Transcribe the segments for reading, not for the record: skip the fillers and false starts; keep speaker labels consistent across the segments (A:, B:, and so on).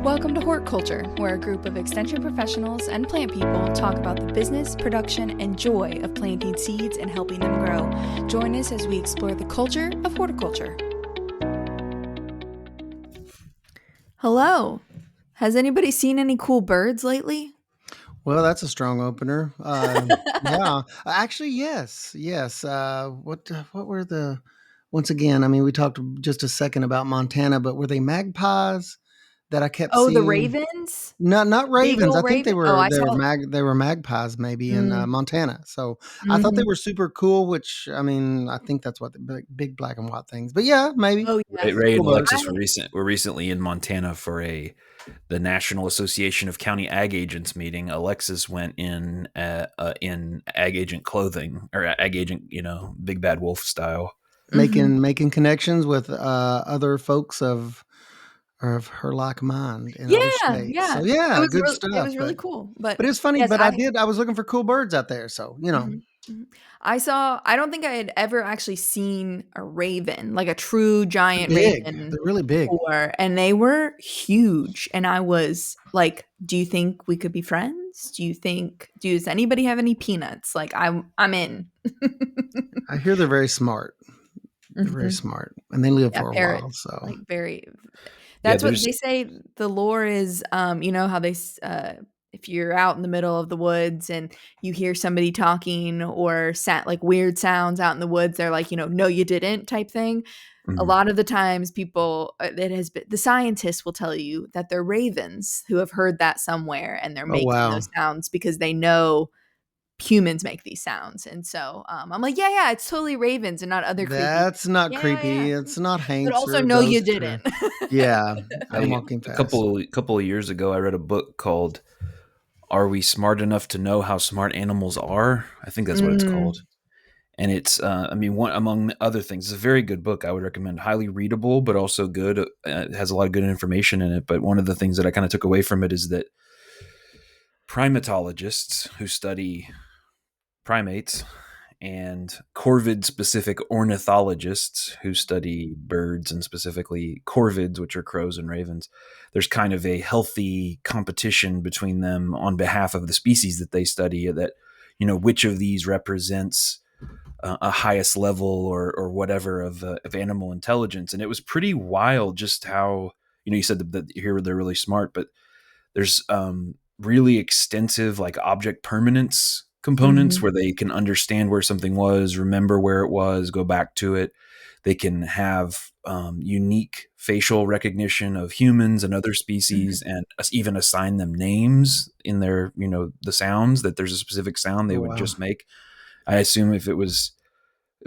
A: Welcome to Horticulture, where a group of extension professionals and plant people talk about the business, production, and joy of planting seeds and helping them grow. Join us as we explore the culture of horticulture. Hello. Has anybody seen any cool birds lately?
B: Well, that's a strong opener. Yeah, actually, yes. What were the? Once again, I mean, we talked just a second about Montana, but were they magpies that I kept
A: Oh, the
B: seeing?
A: ravens?
B: Not
A: Big
B: ravens.
A: ol'
B: I think
A: raven? Oh, I saw.
B: they were magpies maybe in
A: Mm,
B: Montana. So I thought they
A: mhm.
B: were super cool. Which I mean, I think that's what the big black and white things. But yeah, maybe
A: Oh, yeah.
C: Ray and
B: cool birds.
C: Alexis were recently in Montana for the National Association of County Ag Agents meeting. Alexis went in ag agent clothing, or ag agent, big bad wolf style.
B: Making connections with other folks of her like mind in other
A: Yeah,
B: states.
A: yeah.
B: So yeah, good
A: It
B: stuff.
A: was really cool. But
B: But it's funny.
A: yes,
B: But I was looking for cool birds out there. So
A: Mhm, mhm. I don't think I had ever actually seen a raven, like a true
B: they're
A: giant
B: big.
A: raven
B: They're really big.
A: before, and they were huge, and I was like, "Do you think we could be friends? Does anybody have any peanuts? Like, I'm in."
B: I hear they're very smart. They're very
A: Mhm.
B: smart, and they live
A: Yeah,
B: for a while.
A: parrots,
B: So
A: like, very
C: Yeah,
A: that's what
C: there's
A: they say the lore is, you know how if you're out in the middle of the woods and you hear somebody talking or like weird sounds out in the woods, they're like, "No, you didn't," type thing. A
C: Mhm.
A: lot of the times people the scientists will tell you that they're ravens who have heard that somewhere and they're
B: oh
A: making
B: wow,
A: those sounds because they know humans make these sounds. And so I'm like, yeah, it's totally ravens and not other creepy.
B: that's not
A: Yeah.
B: creepy. It's not
A: But
B: Hanks
A: also,
B: or
A: no, you
B: Ghost or
A: didn't.
B: yeah. I'm
C: I,
B: walking
C: a
B: fast.
C: couple of years ago, I read a book called "Are We Smart Enough to Know How Smart Animals Are?" I think that's what it's called.
A: Mm.
C: And it's, one among other things, it's a very good book. I would recommend, highly readable, but also good. It has a lot of good information in it. But one of the things that I kind of took away from it is that primatologists who study primates and corvid specific ornithologists who study birds, and specifically corvids, which are crows and ravens, there's kind of a healthy competition between them on behalf of the species that they study, that which of these represents a highest level or whatever of animal intelligence. And it was pretty wild just how, you said that here they're really smart, but there's really extensive like object permanence components
A: Mhm.
C: where they can understand where something was, remember where it was, go back to it. They can have unique facial recognition of humans and other
A: Mhm.
C: species, and even assign them names in their, the sounds, that there's a specific sound they
B: Oh
C: would
B: wow.
C: just make. I assume if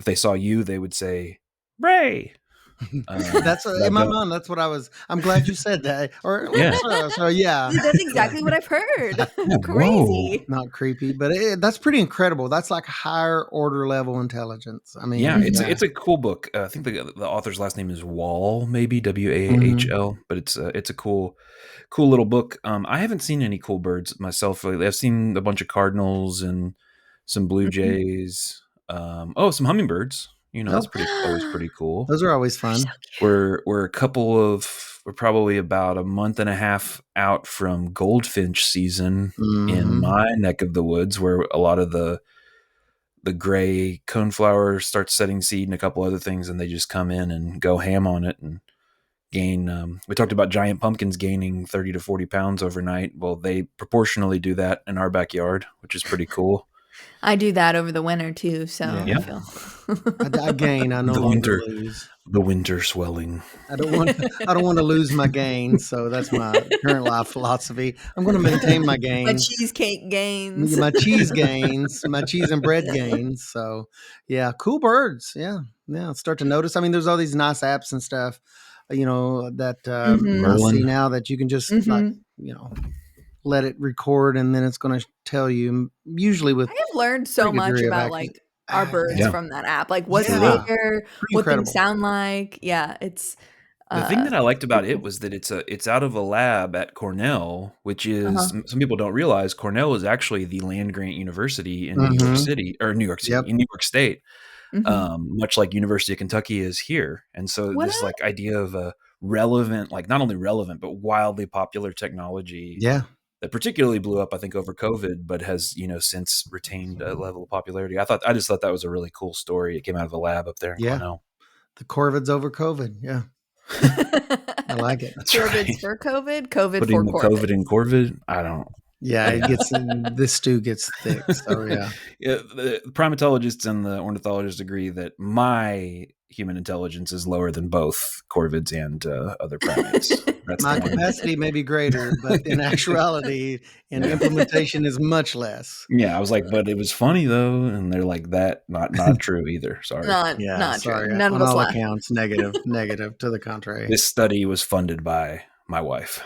C: they saw you, they would say Ray.
B: That's
C: But I
B: in my
C: don't.
B: mind. That's what I was. I'm glad you said that. Or
C: Yeah.
B: so yeah,
A: Dude, that's
B: yeah.
A: exactly what I've heard.
C: Yeah. Whoa.
A: Crazy.
B: Not creepy, but that's pretty incredible. That's like higher order level intelligence. I
C: Yeah,
B: mean,
A: Mhm.
B: yeah.
C: it's a cool book. I think the author's last name is Wall, maybe
B: Mhm.
C: Wahl, but it's a cool little book. I haven't seen any cool birds myself lately. I've seen a bunch of cardinals and some blue
A: Mhm.
C: jays. Some hummingbirds. That's
B: Oh,
C: pretty always pretty cool.
B: those are always
A: They're so
B: fun.
A: cute.
C: We're probably about a month and a half out from goldfinch season in
B: Mhm.
C: my neck of the woods, where a lot of the gray coneflower starts setting seed and a couple other things, and they just come in and go ham on it and gain. We talked about giant pumpkins gaining 30 to 40 pounds overnight. Well, they proportionally do that in our backyard, which is pretty cool.
A: I do that over the winter too, so I
B: Yeah,
C: Yeah.
A: feel
B: I gain. I no
C: The
B: longer
C: winter,
B: lose.
C: the winter swelling.
B: I don't want. I don't want to lose my gains. So that's my current life philosophy. I'm going to maintain my
A: my
B: gains.
A: cheesecake gains.
B: My cheese gains, my cheese and bread gains. So, yeah, cool birds. Yeah, yeah. Start to notice. I mean, there's all these nice apps and stuff, that I
A: Mhm.
B: see
C: Merlin.
B: now that you can just like,
A: Mhm.
B: let it record and then it's going to tell you. Usually with
A: I have learned so
B: pretty good
A: much
B: degree of
A: about,
B: accuracy.
A: like, our birds
C: Yeah.
A: from that app, like, what's
C: Mhm.
B: Yeah,
A: there,
B: pretty
A: what things
B: incredible.
A: sound like. Yeah, it's,
C: The thing that I liked
A: pretty
C: about it
A: cool.
C: was that it's out of a lab at Cornell, which is,
A: Uh-huh.
C: some people don't realize, Cornell is actually the land grant university in
B: Mm-hmm.
C: New York City,
B: Yep.
C: in New York State,
A: Mhm.
C: much like University of Kentucky is here. And so
A: What
C: this like idea of a relevant, like not only relevant, but wildly popular technology
B: Yeah.
C: that particularly blew up, I think, over COVID, but has, since retained a level of popularity. I just thought that was a really cool story. It came out of a lab up there in
B: Yeah.
C: Cornell.
B: The corvids over COVID. Yeah. I like it.
C: That's
A: Corvids
C: right.
A: for COVID, COVID
C: Putting
A: for
C: the COVID in
A: corvids.
C: Corvid, I don't.
B: Yeah. It
C: Yeah.
B: gets, this stew gets thick. So yeah.
C: Yeah, the primatologists and the ornithologists agree that my human intelligence is lower than both corvids and other primates. That's the
B: My
C: one.
B: capacity may be greater, but in actuality and
C: Yeah.
B: implementation is much less.
C: Yeah, I was like, but it was funny though, and they're like, that not true either. Sorry.
B: Yeah.
A: Not true.
B: Sorry.
A: None of
B: On
A: us
B: all
A: laugh.
B: accounts, negative, negative to the contrary.
C: This study was funded by my wife.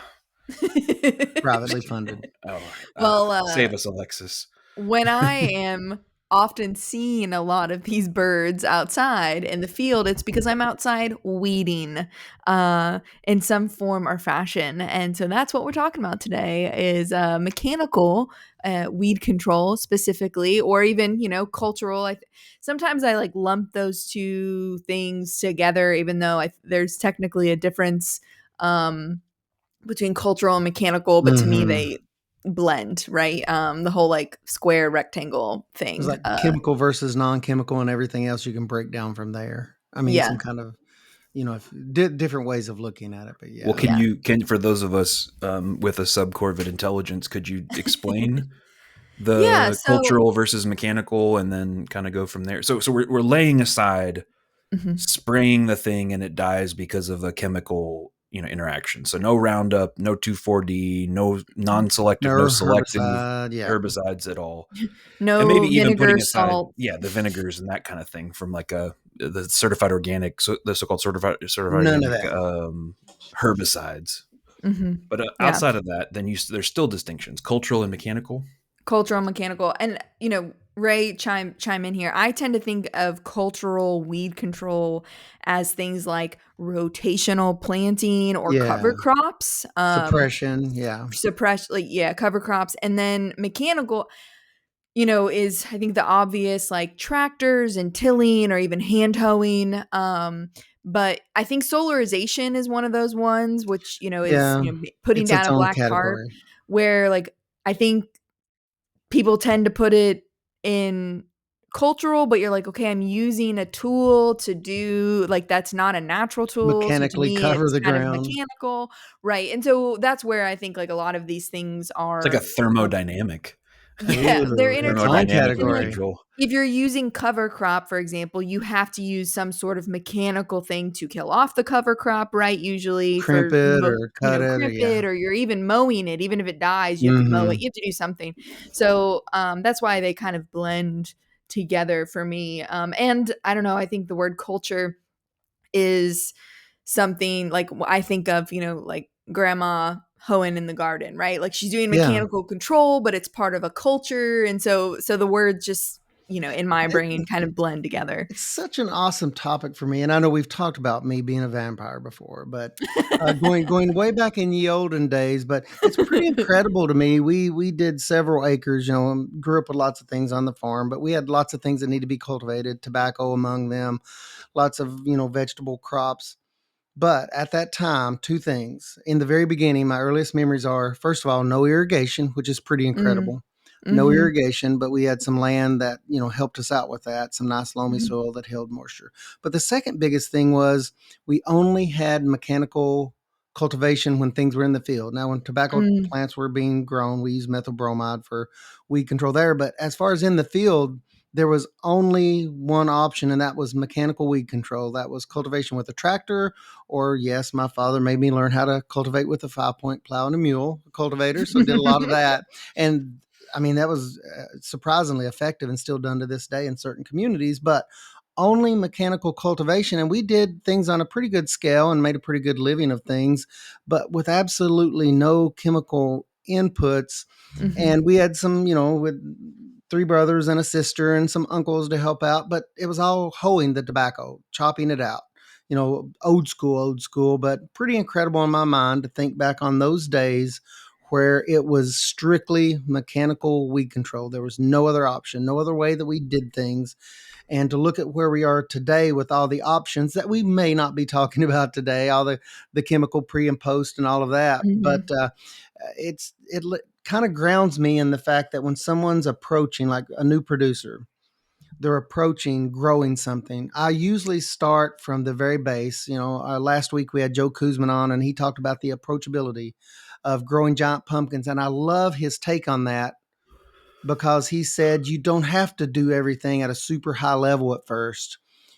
B: Privately
C: Just kidding.
B: funded.
C: Oh,
A: Well,
C: save us, Alexis.
A: when I am often seeing a lot of these birds outside in the field, it's because I'm outside weeding in some form or fashion. And so that's what we're talking about today is mechanical weed control specifically, or even, cultural. Sometimes I like lump those two things together, even though there's technically a difference between cultural and mechanical, but to me
B: Mm-hmm.
A: they blend, right? The whole like square rectangle
B: It's
A: thing.
B: like chemical versus non-chemical and everything else you can break down from there. I mean, some
A: Yeah,
B: kind of, different ways of looking at it, but
C: Well,
B: yeah.
A: yeah,
C: can for those of us with a subcorvid intelligence, could you explain
A: yeah.
C: the
A: So,
C: cultural versus mechanical, and then kind of go from there? So we're laying aside
A: mhm.
C: spraying the thing and it dies because of a chemical interaction. So no Roundup, no 2,4-D, no non-selective, no
B: No
C: selective
B: herbicide, yeah.
C: herbicides at all, and maybe
A: No
C: even
A: vinegar,
C: putting aside
A: salt.
C: the vinegars and that kind of thing from like the certified organic, so the so-called certified
B: None of
C: organic
B: that.
C: herbicides.
A: Hmm.
C: But
A: Yeah,
C: outside of that, then there's still distinctions, cultural and mechanical.
A: cultural, mechanical, and Ray, chime in here. I tend to think of cultural weed control as things like rotational planting or
B: Yeah.
A: cover crops.
B: Suppression, yeah.
A: Suppress, like, yeah, cover crops, and then mechanical, is I think the obvious like tractors and tilling or even hand hoeing. But I think solarization is one of those ones, which is
B: Yeah.
A: putting
B: It's
A: down
B: its
A: a
B: own
A: black tarp,
B: category.
A: where like I think people tend to put it in cultural, but you're like, okay, I'm using a tool to do like that's not a natural tool. So to
B: Mechanically
A: me,
B: cover
A: it's
B: the
A: kind of
B: ground.
A: mechanical, right? And so that's where I think like a lot of these things
C: It's like a
A: are.
C: thermodynamic
A: Yeah, they're
B: Ooh, its own
A: interchangeable.
C: thermodynamic
A: And
C: weed
A: like
B: category.
C: control.
A: if you're using cover crop, for example, you have to use some sort of mechanical thing to kill off the cover crop, right? Usually
B: Crimp
A: for
B: it or cut it or
A: crimp
B: yeah.
A: it, or you're even mowing it. Even if it dies, you have to mow it.
B: Mhm.
A: You have to do something. So that's why they kind of blend together for me. And I don't know. I think the word culture is something like I think of, like grandma hoeing in the garden, right? Like she's doing
B: Yeah.
A: mechanical control, but it's part of a culture. And so the words just, in my brain kind of blend together.
B: It's such an awesome topic for me, and I know we've talked about me being a vampire before, but going way back in the olden days. But it's pretty incredible to me. We did several acres, grew up with lots of things on the farm, but we had lots of things that need to be cultivated, tobacco among them, lots of vegetable crops. But at that time, two things. In the very beginning, my earliest memories are first of all, no irrigation, which is pretty
A: Mm,
B: incredible. No
A: mhm,
B: irrigation, but we had some land that, helped us out with that, some nice loamy
A: mhm,
B: soil that held moisture. But the second biggest thing was we only had mechanical cultivation when things were in the field. Now, when tobacco
A: mm,
B: plants were being grown, we used methyl bromide for weed control there. But as far as in the field, there was only one option, and that was mechanical weed control. That was cultivation with a tractor, or yes, my father made me learn how to cultivate with a 5-point plow and a mule cultivator. So did a lot of that. And I mean, that was surprisingly effective and still done to this day in certain communities, but only mechanical cultivation. And we did things on a pretty good scale and made a pretty good living of things, but with absolutely no chemical inputs.
A: mhm,
B: And we had some, with three brothers and a sister and some uncles to help out, but it was all hoeing the tobacco, chopping it out. Old school, but pretty incredible in my mind to think back on those days where it was strictly mechanical weed control. There was no other option, no other way that we did things. And to look at where we are today with all the options that we may not be talking about today, all the chemical pre and post and all of that. But
A: Mhm.
B: it kind of grounds me in the fact that when someone's approaching, like a new producer, they're approaching growing something. I usually start from the very base. Last week we had Joe Kuzman on, and he talked about the approachability of growing giant pumpkins, and I love his take on that because he said you don't have to do everything at a super high level at first.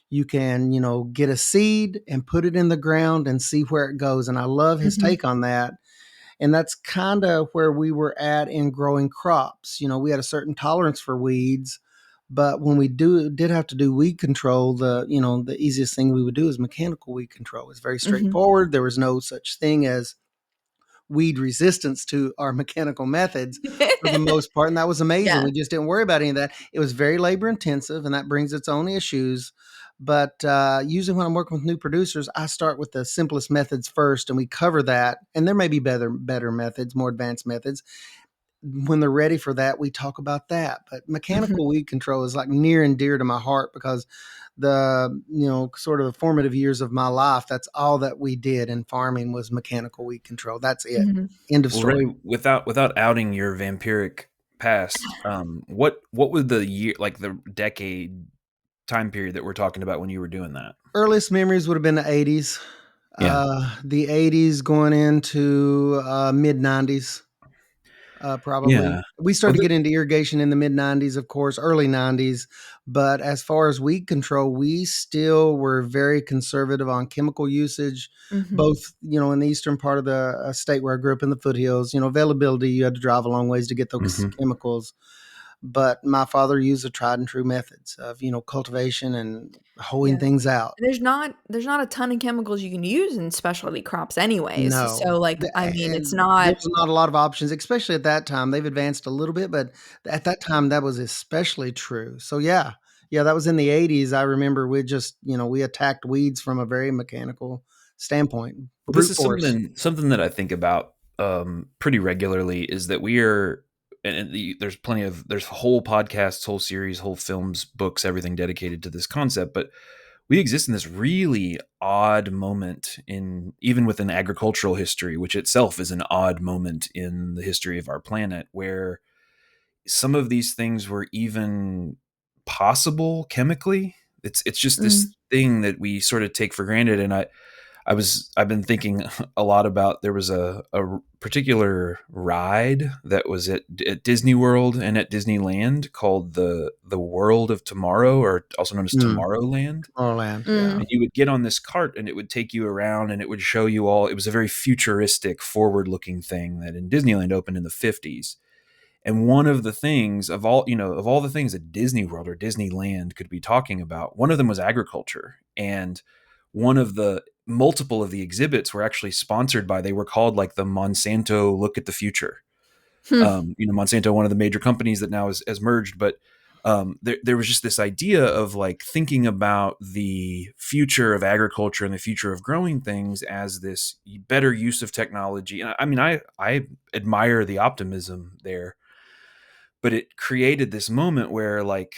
B: You can, get a seed and put it in the ground and see where it goes. And I love his
A: Mhm.
B: take on that. And that's kind of where we were at in growing crops. We had a certain tolerance for weeds, but when we did have to do weed control, the easiest thing we would do is mechanical weed control. It's very
A: Mhm.
B: straightforward. There was no such thing as weed resistance to our mechanical methods for the most part. And that was amazing.
A: Yeah.
B: We just didn't worry about any of that. It was very labor intensive, and that brings its own issues. But usually, when I'm working with new producers, I start with the simplest methods first, and we cover that. And there may be better methods, more advanced methods. When they're ready for that, we talk about that. But
A: Mhm.
B: mechanical weed control is like near and dear to my heart because sort of the formative years of my life, that's all that we did in farming was mechanical weed control. That's it.
A: Mhm.
B: End of
C: Well, Ray,
B: story.
C: without outing your vampiric past, what was the year, like the decade time period that we're talking about when you were doing that?
B: Earliest memories would have been the 80s.
C: Yeah.
B: The 80s going into mid 90s. Probably.
C: Yeah.
B: We
C: Well,
B: started to get into irrigation in the mid 90s, of course, early 90s. But as far as weed control, we still were very conservative on chemical usage,
A: Mhm.
B: both, in the eastern part of the state where I grew up in the foothills. Availability, you had to drive a long ways to get those
C: mhm.
B: chemicals. But my father used the tried and true methods of, cultivation and hoeing
A: Yeah.
B: things out.
A: There's not a ton of chemicals you can use in specialty crops anyways.
B: No.
A: So, like, I mean, it's
B: And there
A: not.
B: was not a lot of options, especially at that time. They've advanced a little bit, but at that time, that was especially true. So, yeah. Yeah, that was in the 80s. I remember we just, we attacked weeds from a very mechanical standpoint,
C: Well, this
B: brute
C: is
B: force.
C: something that I think about pretty regularly is that we are, there's whole podcasts, whole series, whole films, books, everything dedicated to this concept, but we exist in this really odd moment in even within agricultural history, which itself is an odd moment in the history of our planet, where some of these things were even possible chemically. It's just this
A: Mm,
C: thing that we sort of take for granted. And I've been thinking a lot about, there was a particular ride that was at Disney World and at Disneyland called the World of Tomorrow, or also known as
B: Mm,
C: Tomorrowland.
B: Tomorrowland, yeah.
A: mm,
C: And you would get on this cart and it would take you around and it would show you all. It was a very futuristic, forward looking thing that in Disneyland opened in the 50s. And one of the things of all the things that Disney World or Disneyland could be talking about, one of them was agriculture. And one of the multiple of the exhibits were actually sponsored by, they were called like the Monsanto Look at the Future.
A: hmm,
C: Monsanto, one of the major companies that now has merged, but there was just this idea of like thinking about the future of agriculture and the future of growing things as this better use of technology. And I mean, I admire the optimism there, but it created this moment where like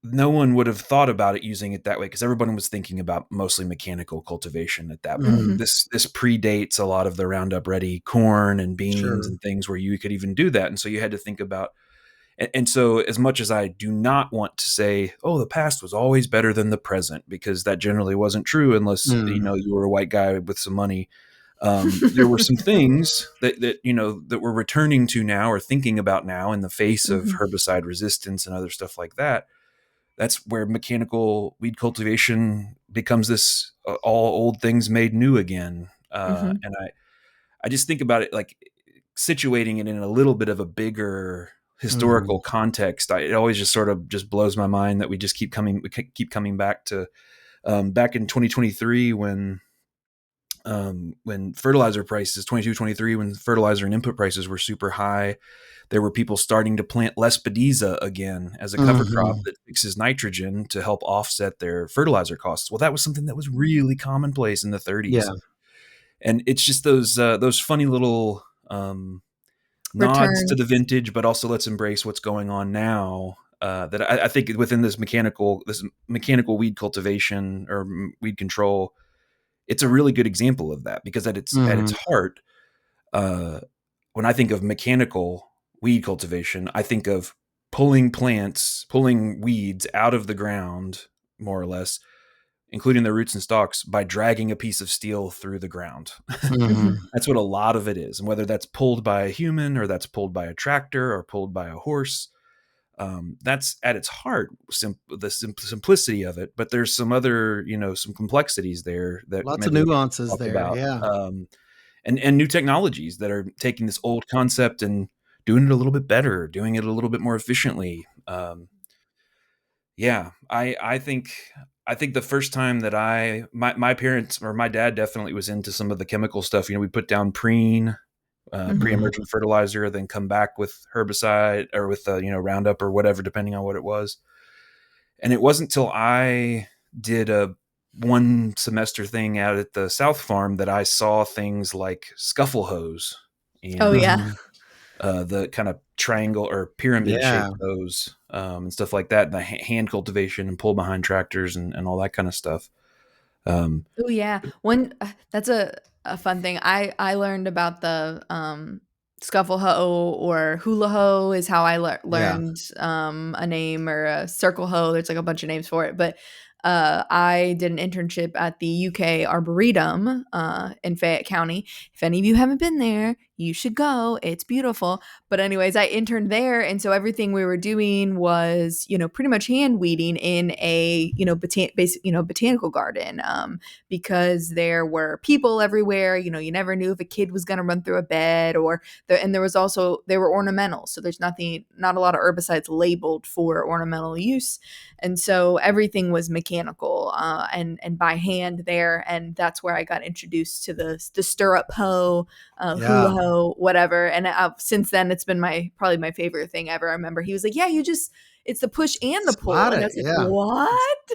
C: no one would have thought about it using it that way because everyone was thinking about mostly mechanical cultivation at that point.
B: Mm,
A: mhm,
C: This predates a lot of the Roundup Ready corn and beans
B: sure.
C: and things where you could even do that. And so you had to think about, and so as much as I do not want to say, oh, the past was always better than the present, because that generally wasn't true unless
B: Mm,
C: you were a white guy with some money. There were some things that we're returning to now or thinking about now in the face of
A: mhm,
C: herbicide resistance and other stuff like that. That's where mechanical weed cultivation becomes this all old things made new again.
A: mhm,
C: And I just think about it like situating it in a little bit of a bigger
B: mm,
C: historical context. It always just sort of just blows my mind that we just keep coming back to back in 2023 when fertilizer prices 22, 23, when fertilizer and input prices were super high. There were people starting to plant lespedeza again as a cover crop
B: mhm.
C: that fixes nitrogen to help offset their fertilizer costs. Well, that was something that was really commonplace in the
B: Yeah.
C: 30s. And it's just those funny little nods to
A: Return.
C: the vintage, but also let's embrace what's going on now. That I think within this mechanical weed cultivation or weed control, it's a really good example of that because at its
B: Mhm.
C: heart, uh, when I think of mechanical weed cultivation, I think of pulling weeds out of the ground, more or less, including their roots and stalks, by dragging a piece of steel through the ground.
B: Mhm.
A: Mhm.
C: That's what a lot of it is. And whether that's pulled by a human or that's pulled by a tractor or pulled by a horse, that's at its heart the simplicity of it. But there's some other, some complexities there that
B: Lots of
C: maybe we can
B: nuances
C: talk
B: there,
C: about.
B: yeah.
C: And new technologies that are taking this old concept and doing it a little bit better, doing it a little bit more efficiently. Yeah, I think the first time that my parents or my dad definitely was into some of the chemical stuff. We put down
A: Mhm.
B: Mhm.
C: pre-emergent fertilizer, then come back with herbicide or with Roundup or whatever, depending on what it was. And it wasn't till I did a one semester thing out at the South Farm that I saw things like scuffle hose
A: Oh,
C: and
A: yeah.
B: Mhm.
C: the kind of triangle or pyramid
B: Yeah.
C: shaped hose and stuff like that, and the hand cultivation and pull behind tractors and all that kind of stuff. Um,
A: Oh, yeah. That's a fun thing. I learned about the, scuffle hoe or hula hoe is how I
B: Yeah.
A: learned, a name or a circle hoe. There's, like, a bunch of names for it, but, I did an internship at the UK Arboretum, in Fayette County. If any of you haven't been there, you should go. It's beautiful. But anyways, I interned there, and so everything we were doing was, pretty much hand weeding in a, botanical garden. Because there were people everywhere. You never knew if a kid was going to run through a bed and there was also, they were ornamental. So there's not a lot of herbicides labeled for ornamental use. And so everything was mechanical and by hand there. And that's where I got introduced to the stirrup hoe, hula
B: Yeah.
A: hoe, whatever. And since then, it's been probably my favorite thing ever. I remember he was like, yeah, it's the push and the pull.
B: Slide
A: And I
B: it,
A: was like,
B: yeah.
A: what?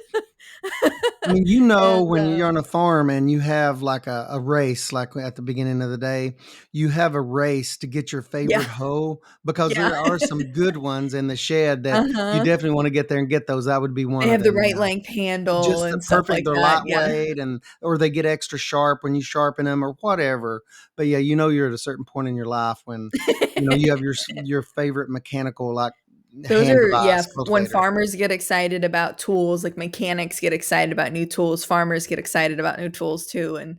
B: I mean,
A: and
B: when you're on a farm and you have like a race, like at the beginning of the day, you have a race to get your
A: Yeah.
B: favorite hoe because
A: Yeah.
B: there are some good ones in the shed that you
A: Uh-huh.
B: definitely want to get there and get those. That would be one
A: They
B: of
A: have the
B: them.
A: right
B: Yeah.
A: length handle
B: Just the
A: and stuff
B: perfect,
A: like
B: they're
A: that. Yeah.
B: lightweight or they get extra sharp when you sharpen them or whatever. But yeah, you're at a certain point in your life when, you have your favorite mechanical, like
A: Those
B: hand
A: are, yeah,
B: device
A: when
B: cultivator.
A: farmers get excited about tools, like mechanics get excited about new tools, farmers get excited about new tools too, and,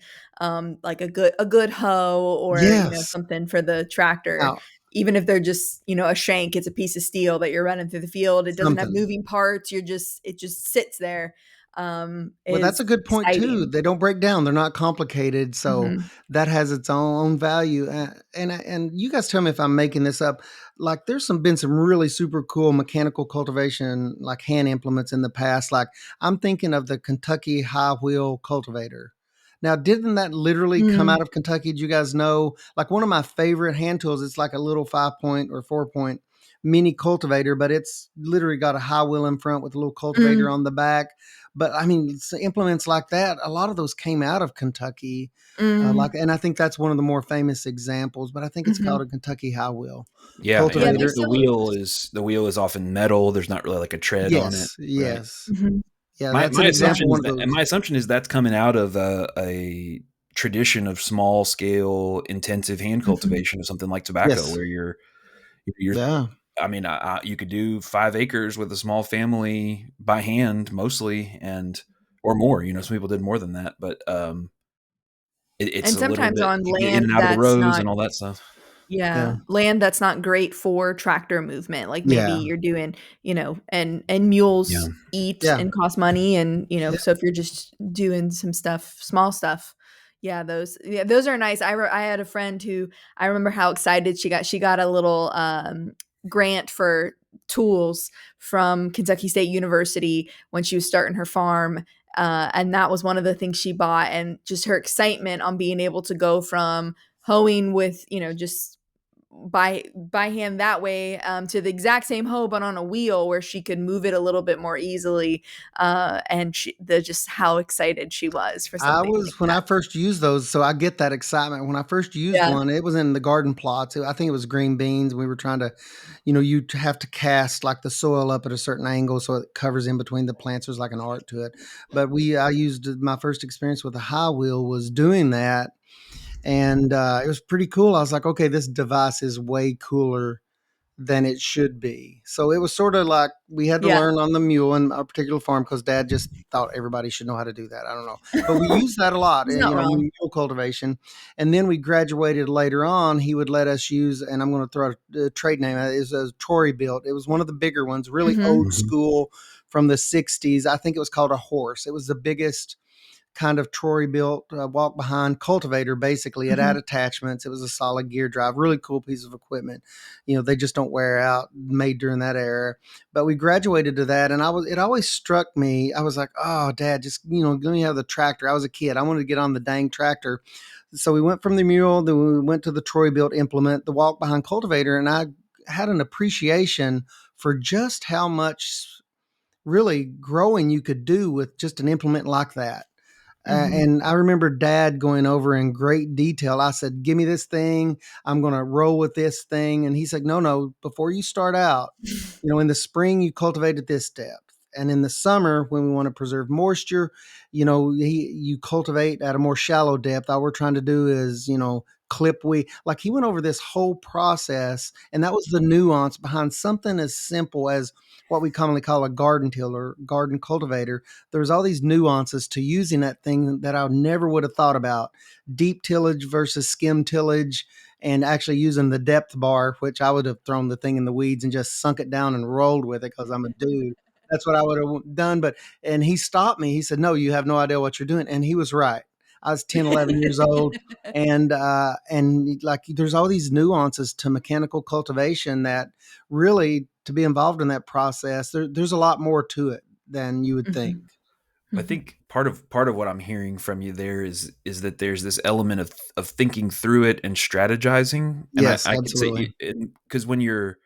A: like a good hoe or,
B: Yes.
A: something for the tractor,
B: Now,
A: even if they're just, a shank, it's a piece of steel that you're running through the field, it doesn't have
B: something.
A: moving parts, it just sits there,
B: Well, that's
A: is
B: a good point too.
A: exciting.
B: They don't break down. They're not complicated, so
A: Mhm.
B: that has its own value. And you guys tell me if I'm making this up. Like, there's been some really super cool mechanical cultivation, like hand implements in the past. Like, I'm thinking of the Kentucky high wheel cultivator. Now, didn't that literally come
A: Mm,
B: out of Kentucky? Do you guys know? Like, one of my favorite hand tools. It's like a little 5 point or 4 point mini cultivator, but it's literally got a high wheel in front with a little cultivator
A: mm,
B: on the back. But I mean, implements like that, a lot of those came out of Kentucky.
A: mm,
B: And I think that's one of the more famous examples. But I think it's called
A: mhm.
B: a Kentucky high wheel
C: yeah,
A: Yeah,
C: and
A: there's
B: cultivator.
A: still
C: the wheel is often metal. There's not really like a tread on it,
B: Yes,
C: right?
B: yes,
A: Mhm.
B: yeah.
C: My
B: That's an
C: my
A: Yeah.
B: example.
C: assumption
B: One
C: is
B: of
C: that, and
B: those.
C: my assumption is that's coming out of a tradition of small scale intensive hand
A: Mhm.
C: cultivation of something like tobacco,
B: Yes,
C: where you're
B: yeah,
C: I mean, you could do 5 acres with a small family by hand mostly, and or more. Some people did more than that, but it's
A: And
C: a little
A: sometimes
C: bit
A: on
C: you get in
A: land
C: and out of the
A: that's
C: rows
A: not
C: and all that stuff.
B: yeah,
A: Yeah, land that's not great for tractor movement, like, maybe
B: yeah,
A: you're doing, and
C: Yeah,
A: mules eat
B: yeah.
A: and cost money and,
B: Yeah.
A: so if you're just doing some stuff, small stuff, yeah, those are nice. I had a friend who I remember how excited she got a little, grant for tools from Kentucky State University when she was starting her farm, and that was one of the things she bought, and just her excitement on being able to go from hoeing with, just by hand that way, to the exact same hoe but on a wheel where she could move it a little bit more easily. And just how excited she was for
B: I
A: something like
B: was when I
A: that.
B: first used those, so I get that excitement. When I first used
A: Yeah.
B: one, it was in the garden plots. I think it was green beans. We were trying to, you have to cast like the soil up at a certain angle so it covers in between the plants. There's like an art to it. But I used my first experience with a high wheel was doing that, and it was pretty cool. I was like, okay, this device is way cooler than it should be. So it was sort of like we had to
A: Yeah.
B: learn on the mule in a particular farm because dad just thought everybody should know how to do that. I don't know. But we used that a lot,
A: He's not wrong.
B: mule cultivation. And then we graduated later on. He would let us use, and I'm going to throw a trade name at it, is a Tory built. It was one of the bigger ones, really
A: Hmm.
B: old
C: Mhm.
B: school from the 60s. I think it was called a horse. It was the biggest kind of Troy built walk behind cultivator. Basically, it had
A: Hmm.
B: attachments. It was a solid gear drive, really cool piece of equipment. They just don't wear out, made during that era. But we graduated to that, and it always struck me. I was like, oh, dad, just, let me have the tractor. I was a kid. I wanted to get on the dang tractor. So we went from the mule, then we went to the Troy built implement, the walk behind cultivator, and I had an appreciation for just how much really growing you could do with just an implement like that.
A: Hmm.
B: And I remember dad going over in great detail. I said, give me this thing. I'm going to roll with this thing. And he said, no, no, before you start out, in the spring, you cultivate at this depth. And in the summer, when we want to preserve moisture, you cultivate at a more shallow depth. All we're trying to do is, clip we like he went over this whole process. And that was the nuance behind something as simple as what we commonly call a garden tiller, garden cultivator. There's all these nuances to using that thing that I never would have thought about. Deep tillage versus skim tillage, and actually using the depth bar, which I would have thrown the thing in the weeds and just sunk it down and rolled with it because I'm a dude. That's what I would have done. And he stopped me. He said, no, you have no idea what you're doing. And he was right. I was 10, 11 years old. And like, there's all these nuances to mechanical cultivation that really, to be involved in that process, there's a lot more to it than you would think.
A: Hmm.
C: I
A: Hmm.
C: think part of what I'm hearing from you there is that there's this element of thinking through it and strategizing, and I,
B: Yes,
C: I could say,
B: absolutely.
C: because when you're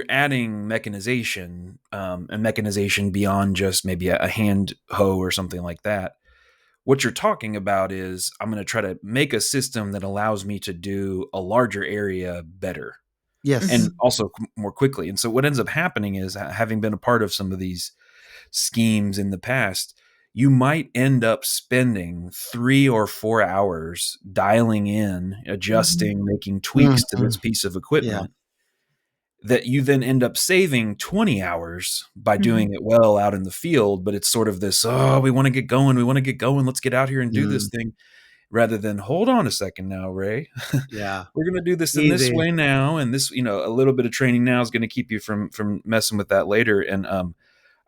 C: adding mechanization, and mechanization beyond just maybe a hand hoe or something like that, what you're talking about is I'm going to try to make a system that allows me to do a larger area better
B: Yes.
C: and also more quickly. And so what ends up happening is, having been a part of some of these schemes in the past, you might end up spending 3 or 4 hours dialing in,
A: Hmm.
C: adjusting, making tweaks to
B: Mhm.
C: this piece of
B: Yeah.
C: equipment that you then end up saving 20 hours by
A: Hmm.
C: doing it well out in the field. But it's sort of this, oh, we want to get going. We want to get going. Let's get out here and do
B: Mm.
C: this thing, rather than, hold on a second now, Ray.
B: Yeah.
C: We're going to do this in this
B: Easy.
C: way now. And this, a little bit of training now is going to keep you from messing with that later. And,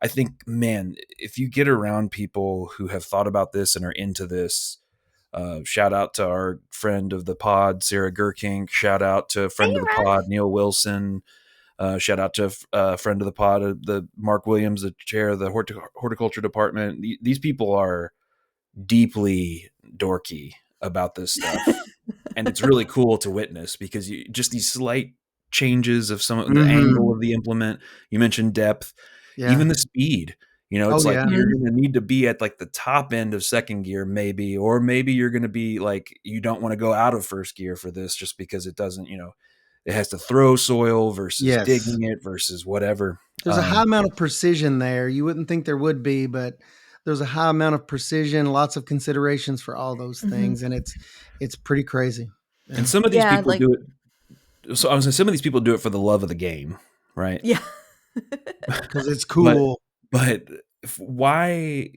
C: I think, man, if you get around people who have thought about this and are into this, shout out to our friend of the pod, Sarah Gerkink. Shout out to
A: Hey,
C: friend of the
A: Russ.
C: pod, Neil Wilson. Shout out to friend of the pod, the Mark Williams, the chair of the horticulture department. These people are deeply dorky about this stuff, and it's really cool to witness, because just these slight changes of some of the angle
B: Mhm.
C: of the implement. You mentioned depth,
B: Yeah.
C: even the speed.
B: Oh,
C: It's like
B: yeah.
C: you're
A: Mhm.
C: going to need to be at like the top end of second gear, maybe, or maybe you're going to be like, you don't want to go out of first gear for this, just because it doesn't, it has to throw soil versus
B: Yes.
C: digging it versus whatever.
B: There's a high amount of precision there. You wouldn't think there would be, but there's a high amount of precision, lots of considerations for all those
A: Mhm.
B: things, and it's pretty crazy.
C: And
B: Yeah.
C: some of these
A: Yeah,
C: people
A: like,
C: do it. So I was saying, some of these people do it for the love of the game, right?
A: yeah.
B: Because it's
C: But
B: cool.
C: but why?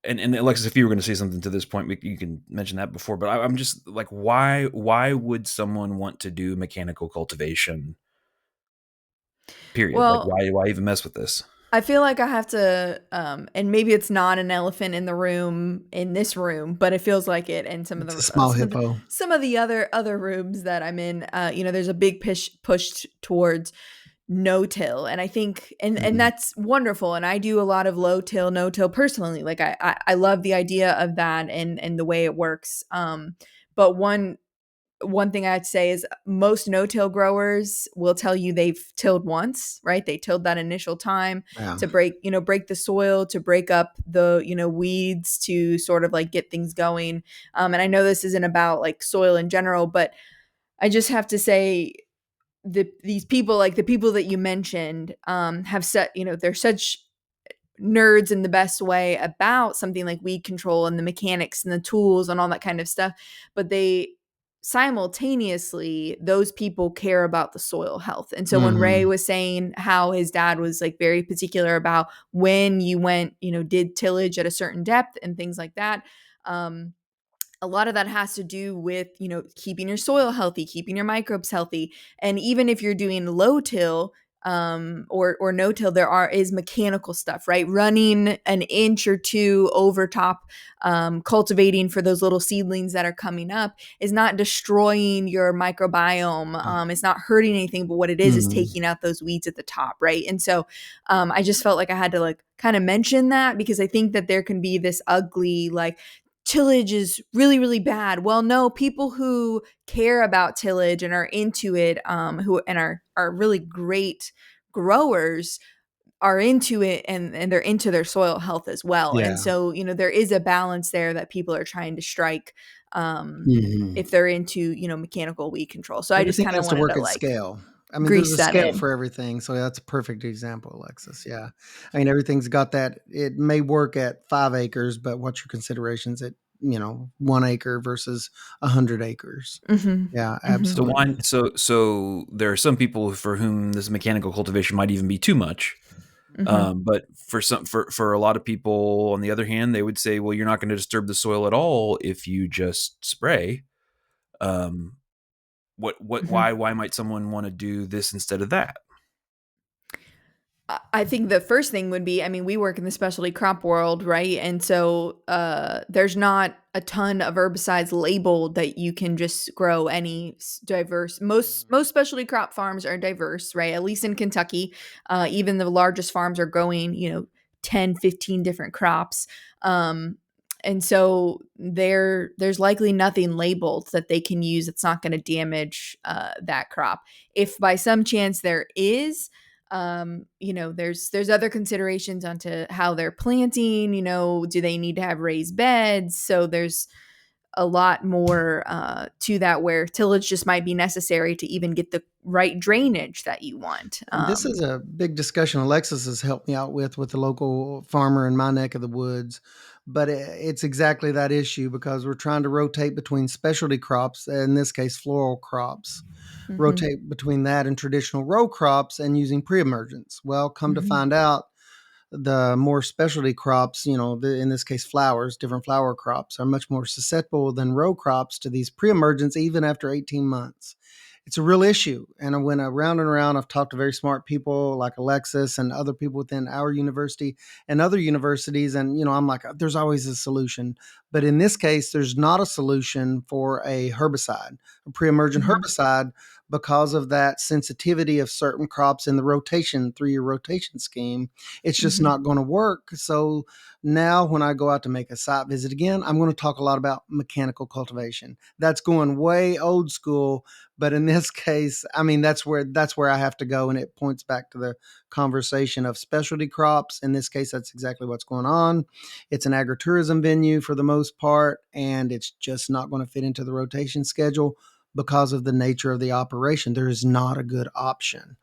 C: And Alexis, if you were going to say something to this point, you can mention that before. But I'm just like, why would someone want to do mechanical cultivation? Period. Like,
A: Well,
C: why even mess with this?
A: I feel like I have to, and maybe it's not an elephant in the room in this room, but it feels like it in some of
B: It's a
A: the
B: small hippo.
A: other rooms that I'm in. There's a big push towards no till, and I think, and
C: Mhm.
A: that's wonderful. And I do a lot of low till, no till personally. Like I love the idea of that and the way it works. But one thing I'd say is most no-till growers will tell you they've tilled once, right? They tilled that initial time
B: Yeah.
A: to break the soil, to break up the, weeds, to sort of like get things going. And I know this isn't about like soil in general, but I just have to say these people, like the people that you mentioned, have set, they're such nerds in the best way about something like weed control and the mechanics and the tools and all that kind of stuff, but they simultaneously, those people care about the soil health. And so when Ray
B: Hmm.
A: was saying how his dad was like very particular about when you went, did tillage at a certain depth and things like that, a lot of that has to do with, keeping your soil healthy, keeping your microbes healthy. And even if you're doing low till, or no till, is mechanical stuff, right? Running an inch or two over top, cultivating for those little seedlings that are coming up is not destroying your microbiome. It's not hurting anything, but what it is
B: Hmm.
A: taking out those weeds at the top, right? And so, I just felt like I had to like kind of mention that, because I think that there can be this ugly like tillage is really really bad. Well, no, people who care about tillage and are into it, who and are really great growers, are into it, and they're into their soil health as well. And
B: Yeah.
A: so, there is a balance there that people are trying to strike,
B: Hmm.
A: if they're into, mechanical weed control. So I just
B: Everything
A: kind of
B: has to
A: wanted
B: work
A: to
B: at
A: like
B: scale. I mean, there's
A: grease
B: a
A: that
B: scale
A: in.
B: for everything. So that's a perfect example, Alexis. Yeah. I mean, everything's got that. It may work at 5 acres, but what's your considerations at, 1 acre versus 100 acres?
A: Mm-hmm.
B: Yeah,
A: Mm-hmm.
C: So why?
B: absolutely.
C: So there are some people for whom this mechanical cultivation might even be too much.
A: Mm-hmm.
C: But for a lot of people, on the other hand, they would say, well, you're not going to disturb the soil at all if you just spray. Um,
A: Mm-hmm.
C: why might someone want to do this instead of that?
A: I think the first thing would be, I mean, we work in the specialty crop world, right? And so there's not a ton of herbicides labeled that you can just grow any diverse. Most specialty crop farms are diverse, right? At least in Kentucky, even the largest farms are growing, 10, 15 different crops. Um, and so there's likely nothing labeled that they can use that's not going to damage that crop. If by some chance there is, there's other considerations onto how they're planting. Do they need to have raised beds? So there's a lot more to that, where tillage just might be necessary to even get the right drainage that you want.
B: And this is a big discussion Alexis has helped me out with the local farmer in my neck of the woods. But it's exactly that issue because we're trying to rotate between specialty crops, in this case, floral crops,
A: Mhm,
B: rotate between that and traditional row crops and using pre-emergence. Well, come to
A: mhm,
B: find out, the more specialty crops, in this case, flowers, different flower crops, are much more susceptible than row crops to these pre-emergence even after 18 months. It's a real issue. And I went around and around. I've talked to very smart people like Alexis and other people within our university and other universities. And, I'm like, there's always a solution. But in this case, there's not a solution for a herbicide, a pre emergent
A: mhm,
B: herbicide, because of that sensitivity of certain crops in the rotation, 3-year rotation scheme. It's just
A: mhm,
B: not going to work. So now when I go out to make a site visit again, I'm going to talk a lot about mechanical cultivation. That's going way old school, but in this case, I mean that's where I have to go, and it points back to the conversation of specialty crops. In this case, that's exactly what's going on. It's an agritourism venue for the most part, and it's just not going to fit into the rotation schedule because of the nature of the operation. There is not a good option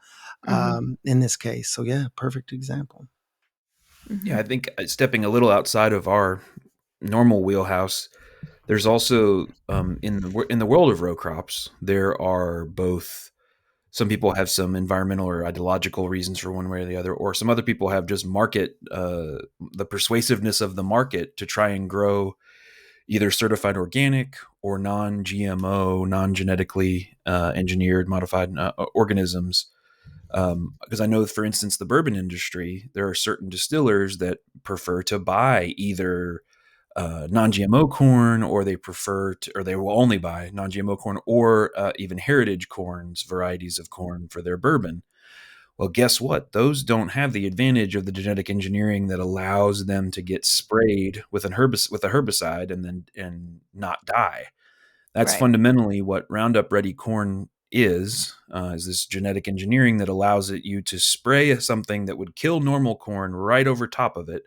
A: mhm,
B: in this case. So yeah, perfect example.
C: Yeah, I
A: mhm,
C: think stepping a little outside of our normal wheelhouse, there's also in the world of row crops, there are both. Some people have some environmental or ideological reasons for one way or the other, or some other people have just the persuasiveness of the market to try and grow either certified organic or non-GMO, non-genetically engineered, modified organisms. Because I know, for instance, the bourbon industry, there are certain distillers that prefer to buy either non-GMO corn, or or they will only buy non-GMO corn, or even heritage corns, varieties of corn for their bourbon. Well, guess what? Those don't have the advantage of the genetic engineering that allows them to get sprayed with a herbicide and not die. That's
A: Right.
C: fundamentally what Roundup Ready corn is this genetic engineering that allows you to spray something that would kill normal corn right over top of it.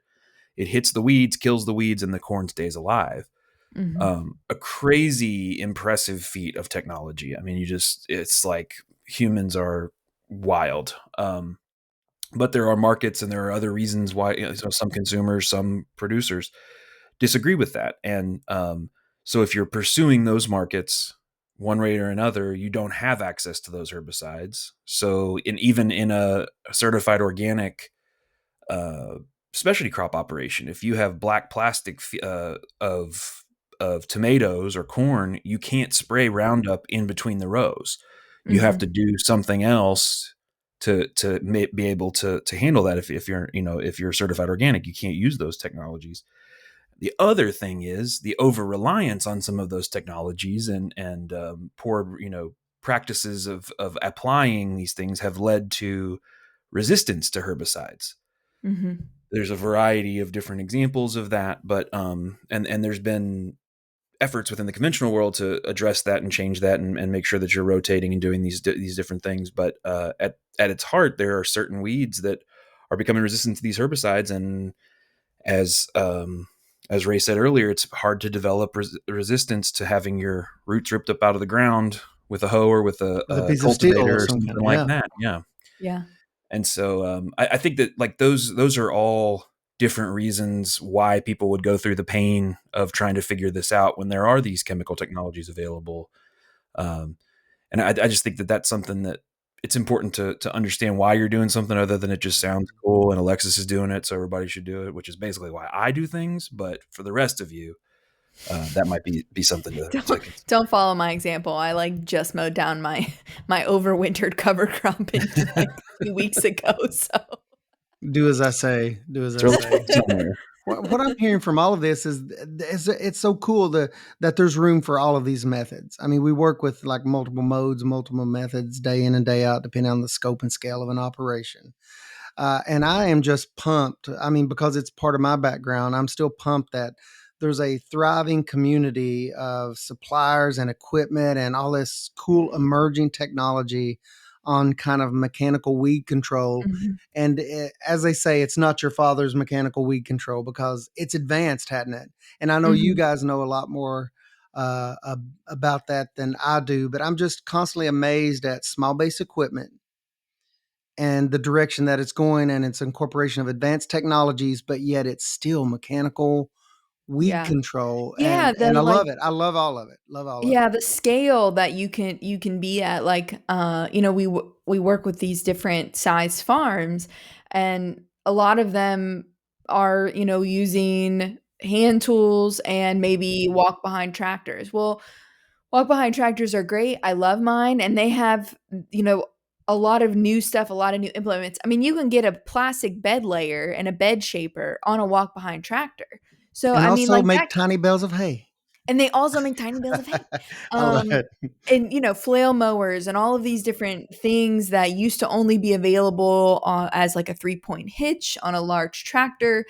C: It hits the weeds, kills the weeds, and the corn stays alive.
A: Mhm.
C: A crazy impressive feat of technology. I mean, it's like humans are wild. But there are markets and there are other reasons why, so some consumers, some producers disagree with that. And so if you're pursuing those markets one way or another, you don't have access to those herbicides. So even in a certified organic uh, specialty crop operation, if you have black plastic of tomatoes or corn, you can't spray Roundup in between the rows. You have to
A: Mhm.
C: do something else to be able to handle that. If you're if you're certified organic, you can't use those technologies. The other thing is the over reliance on some of those technologies and poor practices of applying these things have led to resistance to herbicides.
A: Mhm.
C: There's a variety of different examples of that, but and there's been efforts within the conventional world to address that and change that and make sure that you're rotating and doing these different things. But at its heart, there are certain weeds that are becoming resistant to these herbicides, and as Ray said earlier, it's hard to develop resistance to having your roots ripped up out of the ground with a hoe or with
B: With a
C: a
B: piece of steel
C: cultivator
B: of
C: or
B: some kind.
C: something like
B: Yeah.
C: that. Yeah.
A: Yeah.
C: And so I think that like those are all different reasons why people would go through the pain of trying to figure this out when there are these chemical technologies available. Um, and I just think that that's something that it's important to understand why you're doing something other than it just sounds cool and Alexis is doing it, so everybody should do it, which is basically why I do things. But for the rest of you, that might be something to consider.
A: Don't follow my example. I like just mowed down my my overwintered cover crop in like 2 weeks ago. So
B: Do as I say. Do as I
C: Throw the
B: say.
C: book somewhere.
B: What I'm hearing from all of this is it's so cool that there's room for all of these methods. I mean, we work with like multiple modes, multiple methods, day in and day out, depending on the scope and scale of an operation. And I am just pumped. I mean, because it's part of my background, I'm still pumped that there's a thriving community of suppliers and equipment and all this cool emerging technology on kind of mechanical weed control.
A: Mhm.
B: And as they say, it's not your father's mechanical weed control because it's advanced, hadn't it? And I know you
A: Mhm.
B: guys know a lot more about that than I do, but I'm just constantly amazed at small base equipment and the direction that it's going and its incorporation of advanced technologies, but yet it's still mechanical weed
A: Yeah.
B: control.
A: Yeah,
B: And
A: the
B: I
A: like
B: love it. I love all of it. Love all of
A: yeah,
B: it.
A: the scale that you can be at, like, we work with these different size farms, and a lot of them are, using hand tools and maybe walk behind tractors. Well, walk behind tractors are great. I love mine, and they have, you know, a lot of new stuff, a lot of new implements. I mean, you can get a plastic bed layer and a bed shaper on a walk behind tractor. So,
B: And
A: I mean,
B: also
A: like
B: make
A: that,
B: tiny bales of hay.
A: and they also make tiny bales of hay.
B: I love
A: Um,
B: it.
A: and, flail mowers and all of these different things that used to only be available as like a 3-point hitch on a large tractor,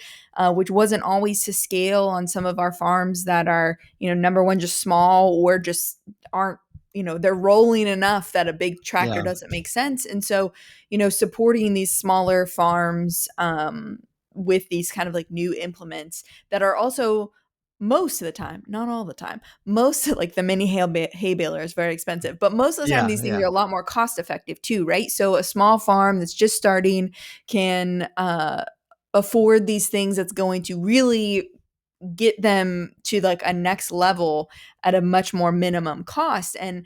A: which wasn't always to scale on some of our farms that are, number one, just small or just aren't, they're rolling enough that a big tractor
B: Yeah.
A: doesn't make sense. And so, supporting these smaller farms with these kind of like new implements that are also most of the time, not all the time, most of, like, the mini hay baler is very expensive, but most of the time
B: Yeah.
A: these things
B: Yeah.
A: are a lot more cost effective too, right? So a small farm that's just starting can afford these things that's going to really get them to like a next level at a much more minimum cost. And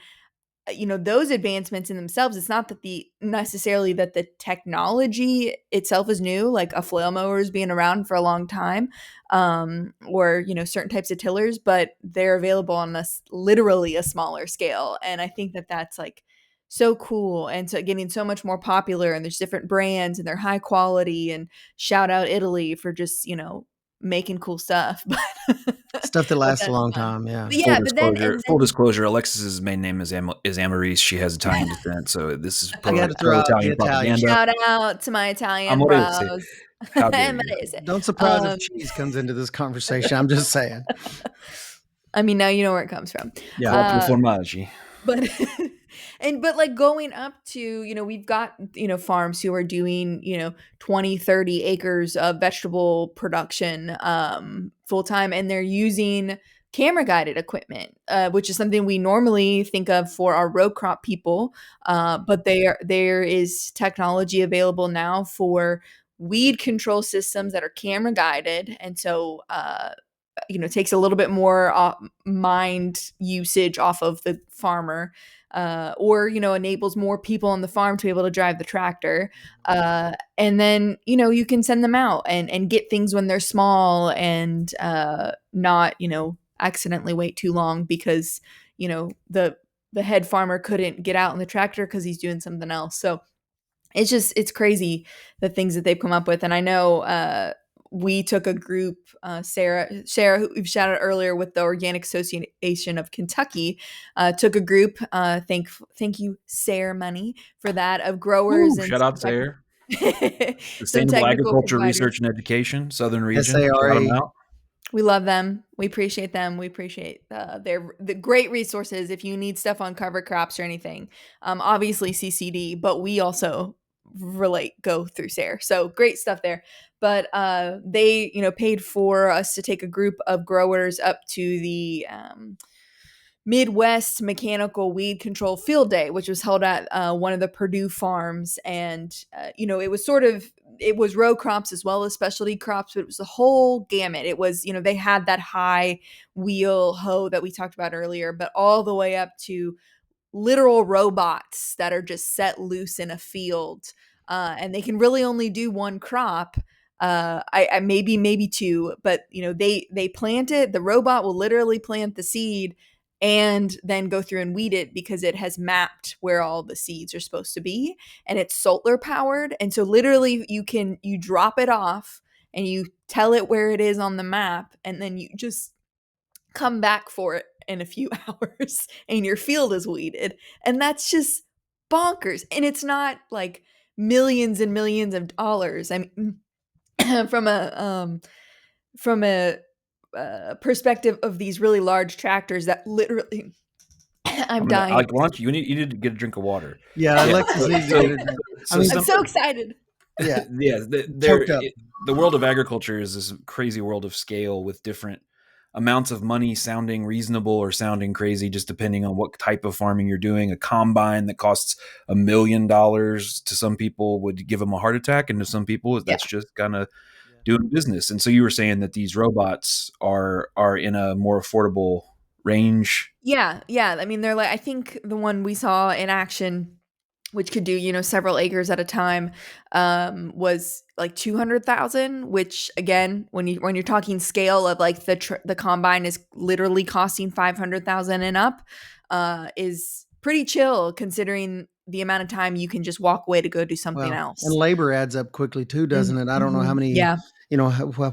A: those advancements in themselves, it's not that the necessarily that the technology itself is new, like a flail mower is being around for a long time, or certain types of tillers, but they're available on literally a smaller scale. And I think that that's like so cool, and so getting so much more popular, and there's different brands and they're high quality, and shout out Italy for just making cool stuff.
B: Stuff that
A: But
B: lasts a
A: that's
B: long
A: fun.
B: time. Yeah.
A: But yeah, but then
C: Full
A: and then
C: disclosure, Alexis's main name is Amaris. She has Italian descent, so this is
B: I got to throw
C: pro
B: out the
C: Italian
B: Italian.
C: propaganda.
A: shout out to my Italian
C: Amorese.
A: bros.
C: How dare you?
A: Amorese.
B: Don't surprise if
A: Um,
B: cheese comes into this conversation. I'm just saying.
A: I mean, now you know where it comes from.
C: Yeah, proprio
A: Uh,
C: formaggi.
A: but but like going up to, we've got, farms who are doing, 20, 30 acres of vegetable production full time, and they're using camera guided equipment, which is something we normally think of for our row crop people. But there is technology available now for weed control systems that are camera guided, and so takes a little bit more mind usage off of the farmer, or enables more people on the farm to be able to drive the tractor, and then you can send them out and get things when they're small, and not accidentally wait too long because the head farmer couldn't get out in the tractor because he's doing something else. So it's crazy the things that they've come up with. And I know we took a group, Sarah, who we've shouted earlier with the Organic Association of Kentucky, took a group, thank you Sarah Money for that, of growers
C: Woo,
A: and
C: shout out to Air.
A: some
C: Sustainable
A: technical
C: Agriculture
A: providers.
C: Research and Education, Southern Region. Shout them
B: SARE.
C: out.
A: We love them. We appreciate them. We appreciate the great resources if you need stuff on cover crops or anything. Obviously CCD, but we also go through SARE. So great stuff there. But they paid for us to take a group of growers up to the Midwest Mechanical Weed Control Field Day, which was held at one of the Purdue farms. And, it was row crops as well as specialty crops, but it was the whole gamut. It was, they had that high wheel hoe that we talked about earlier, but all the way up to literal robots that are just set loose in a field. And they can really only do one crop. I maybe two, but they plant it. The robot will literally plant the seed and then go through and weed it because it has mapped where all the seeds are supposed to be, and it's solar powered. And so literally you drop it off and you tell it where it is on the map, and then you just come back for it in a few hours and your field is weeded. And that's just bonkers. And it's not like millions and millions of dollars. I mean, from a perspective of these really large tractors that literally I'm
C: I'm gonna
A: dying.
C: like. Why don't you need to get a drink of water?
B: Yeah,
C: Yeah.
B: Alexis needs to get it done. I
C: So
B: mean,
A: I'm
C: some
A: so excited.
B: yeah,
C: yeah,
B: choked up.
C: the world of agriculture is this crazy world of scale with different amounts of money sounding reasonable or sounding crazy, just depending on what type of farming you're doing. A combine that costs $1 million to some people would give them a heart attack, and to some people
A: Yeah.
C: that's just kind of doing business. And so you were saying that these robots are in a more affordable range.
A: Yeah. Yeah. I mean, they're like, I think the one we saw in action, which could do several acres at a time, was like 200,000, which again, when you're talking scale of like the combine is literally costing 500,000 and up, is pretty chill considering the amount of time you can just walk away to go do something
B: Well, and
A: else.
B: labor adds up quickly too, doesn't it? I don't know how
A: Mhm.
B: many,
A: Yeah.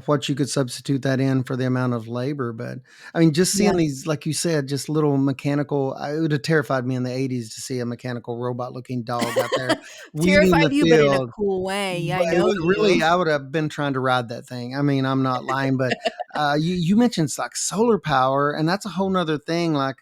B: what you could substitute that in for the amount of labor, but I mean, just
A: Yeah.
B: seeing these, like you said, just little mechanical, it would have terrified me in the 80s to see a mechanical robot looking dog out there weeding the
A: Terrified you, but in a
B: field.
A: cool way. Yeah, I
B: But it
A: know
B: would
A: you.
B: really, I would have been trying to ride that thing. I mean, I'm not lying, but you mentioned like solar power, and that's a whole nother thing. Like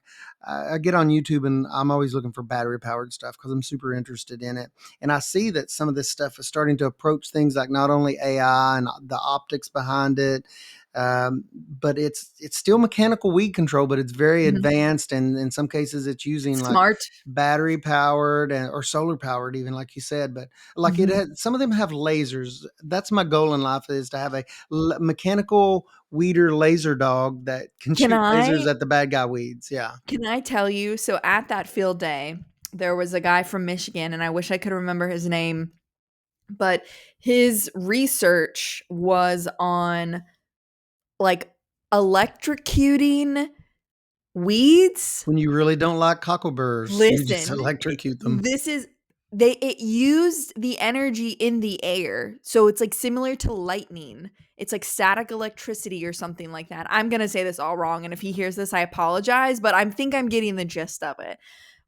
B: I get on YouTube and I'm always looking for battery powered stuff because I'm super interested in it. And I see that some of this stuff is starting to approach things like not only AI and the optics behind it, but it's still mechanical weed control, but it's very
A: Mhm.
B: advanced. And in some cases, it's using like
A: Smart.
B: battery powered or solar powered, even like you said. But like it
A: Mhm.
B: had, some of them have lasers. That's my goal in life, is to have a mechanical weeder laser dog that can
A: Can
B: shoot lasers
A: I
B: at the bad guy weeds. Yeah.
A: Can I tell you? So at that field day, there was a guy from Michigan, and I wish I could remember his name, but his research was on like electrocuting weeds.
B: When you really don't like cockleburrs, you just
A: Listen,
B: electrocute them.
A: this is it used the energy in the air. So it's like similar to lightning. It's like static electricity or something like that. I'm going to say this all wrong, and if he hears this, I apologize, but I think I'm getting the gist of it.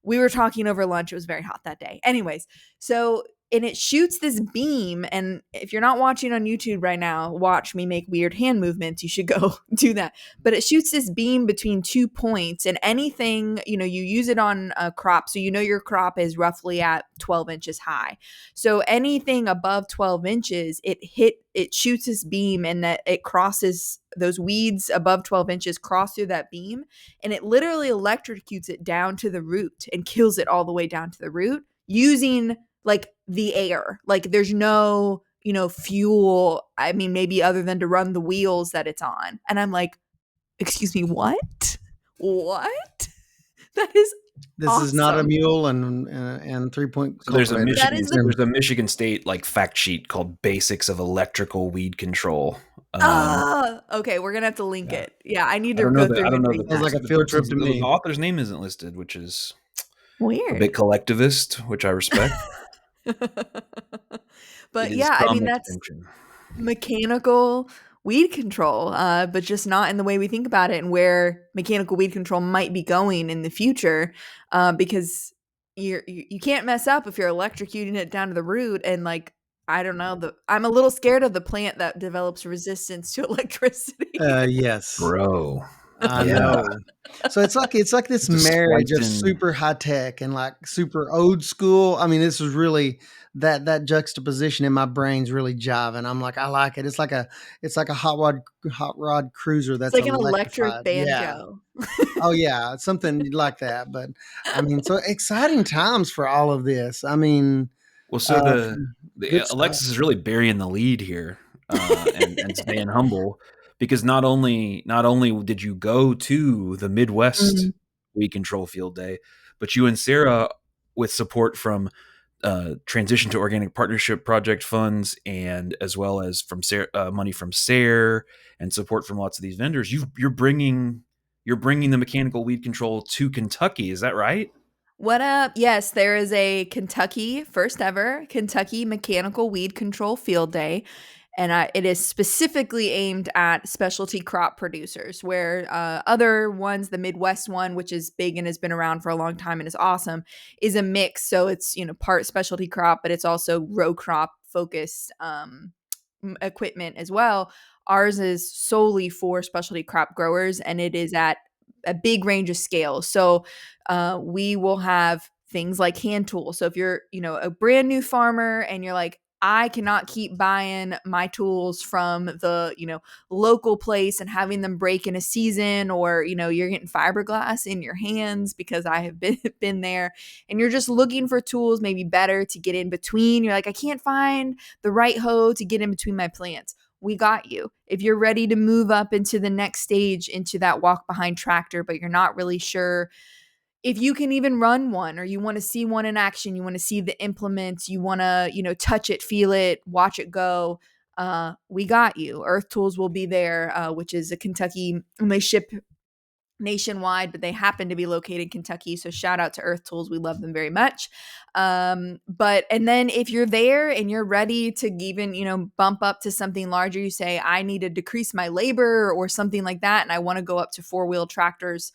A: We were talking over lunch. It was very hot that day. Anyways, so and it shoots this beam. And if you're not watching on YouTube right now, watch me make weird hand movements. You should go do that. But it shoots this beam between 2 points, and anything, you use it on a crop. So your crop is roughly at 12 inches high. So anything above 12 inches, it shoots this beam, and that it crosses those weeds above 12 inches, cross through that beam, and it literally electrocutes it down to the root and kills it all the way down to the root using like the air. Like there's no, fuel. I mean, maybe other than to run the wheels that it's on. And I'm like, excuse me, what? What? That is
B: This is not a
A: awesome.
B: mule and 3-point
C: So there's a
B: cultivator.
A: That
C: Michigan
A: is the
C: there's a Michigan State like fact sheet called Basics of Electrical Weed Control.
A: okay, we're gonna have to link
C: Yeah.
A: it. Yeah, I need
C: I
A: to
C: don't know
A: go
C: the I
A: through
C: don't
A: and
C: know
A: read
C: the
B: Sounds
A: that.
B: like
C: person
B: a field trip to
C: the
B: me.
C: author's name isn't listed, which is a
A: Weird.
C: bit collectivist, which I respect. It
A: But
C: is
A: yeah, I
C: some
A: mean, that's
C: extension.
A: mechanical weed control, but just not in the way we think about it, and where mechanical weed control might be going in the future, because you can't mess up if you're electrocuting it down to the root. And like, I don't know, I'm a little scared of the plant that develops resistance to electricity.
B: Yes.
C: Bro.
B: I
C: Yeah.
B: know. So it's like this
C: Just
B: marriage
C: spliced
B: of
C: in.
B: super high tech and like super old school. I mean, this is really that juxtaposition in my brain's really jiving. I'm like, I like it. It's like a hot rod cruiser
A: It's
B: that's
A: like an electric
B: electrified. Yeah.
A: banjo.
B: Oh yeah, something like that. But I mean, so exciting times for all of this. I mean,
C: Well, so
B: good
C: the
B: stuff.
C: Alexis is really burying the lead here, and staying humble, because not only did you go to the Midwest
A: Mm.
C: Weed Control Field Day, but you and Sarah, with support from Transition to Organic Partnership Project funds, and as well as from money from SARE and support from lots of these vendors, you're bringing the mechanical weed control to Kentucky. Is that right?
A: What up? Yes, there is a Kentucky, first ever Kentucky Mechanical Weed Control Field Day. And it is specifically aimed at specialty crop producers, where other ones, the Midwest one, which is big and has been around for a long time and is awesome, is a mix. So it's, part specialty crop, but it's also row crop focused equipment as well. Ours is solely for specialty crop growers, and it is at a big range of scales. So we will have things like hand tools. So if you're, a brand new farmer and you're like, I cannot keep buying my tools from the, local place and having them break in a season, or, you're getting fiberglass in your hands, because I have been there, and you're just looking for tools maybe better to get in between. You're like, I can't find the right hoe to get in between my plants. We got you. If you're ready to move up into the next stage, into that walk behind tractor, but you're not really sure if you can even run one, or you want to see one in action, you want to see the implements, you want to, touch it, feel it, watch it go. We got you. Earth Tools will be there, which is a Kentucky, and they ship nationwide, but they happen to be located in Kentucky. So shout out to Earth Tools. We love them very much. And then if you're there and you're ready to even, bump up to something larger, you say, I need to decrease my labor or something like that, and I want to go up to 4-wheel tractors.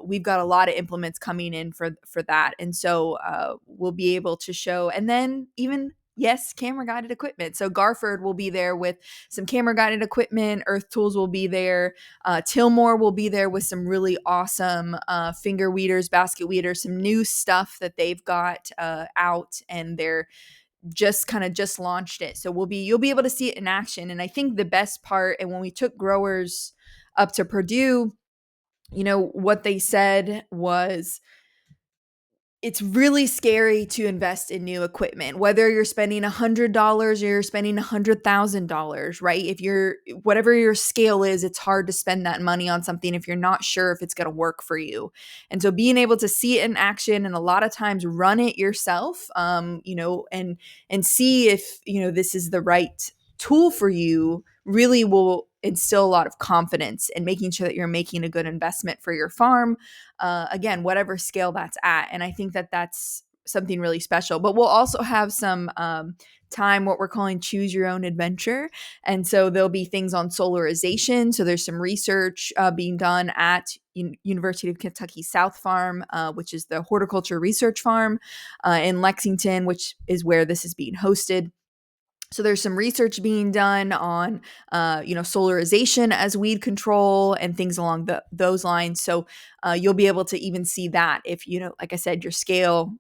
A: We've got a lot of implements coming in for that. And so we'll be able to show, and then even, yes, camera guided equipment. So Garford will be there with some camera guided equipment. Earth Tools will be there. Tillmore will be there with some really awesome finger weeders, basket weeders, some new stuff that they've got out, and they're just launched it. So you'll be able to see it in action. And I think the best part, and when we took growers up to Purdue, what they said was, it's really scary to invest in new equipment, whether you're spending $100 or you're spending $100,000, right? If you're, whatever your scale is, it's hard to spend that money on something if you're not sure if it's going to work for you. And so being able to see it in action, and a lot of times run it yourself, and see if, this is the right tool for you, really will instill a lot of confidence in making sure that you're making a good investment for your farm, again, whatever scale that's at. And I think that that's something really special. But we'll also have some time, what we're calling choose your own adventure. And so there'll be things on solarization. So there's some research being done at University of Kentucky South Farm, which is the horticulture research farm in Lexington, which is where this is being hosted. So there's some research being done on, solarization as weed control and things along those lines. So you'll be able to even see that if, like I said, your scale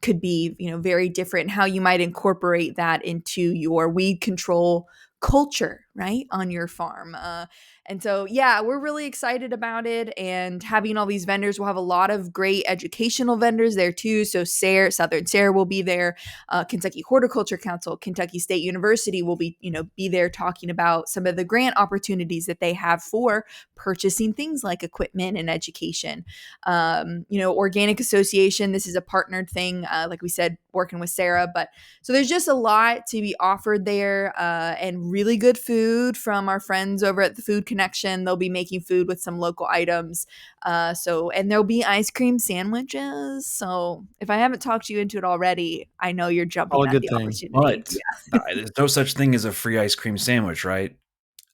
A: could be, very different, how you might incorporate that into your weed control culture, right, on your farm. And so, yeah, we're really excited about it, and having all these vendors. We'll have a lot of great educational vendors there too. So Southern SARE will be there. Kentucky Horticulture Council, Kentucky State University will be there talking about some of the grant opportunities that they have for purchasing things like equipment and education. Organic Association, this is a partnered thing, like we said, working with Sarah. But so there's just a lot to be offered there, and really good food from our friends over at the Food Connection. They'll be making food with some local items. And there'll be ice cream sandwiches. So if I haven't talked you into it already, I know you're
B: All
A: jumping
B: a
A: at
B: good
A: the
B: thing.
A: opportunity.
C: But there's no such thing as a free ice cream sandwich, right?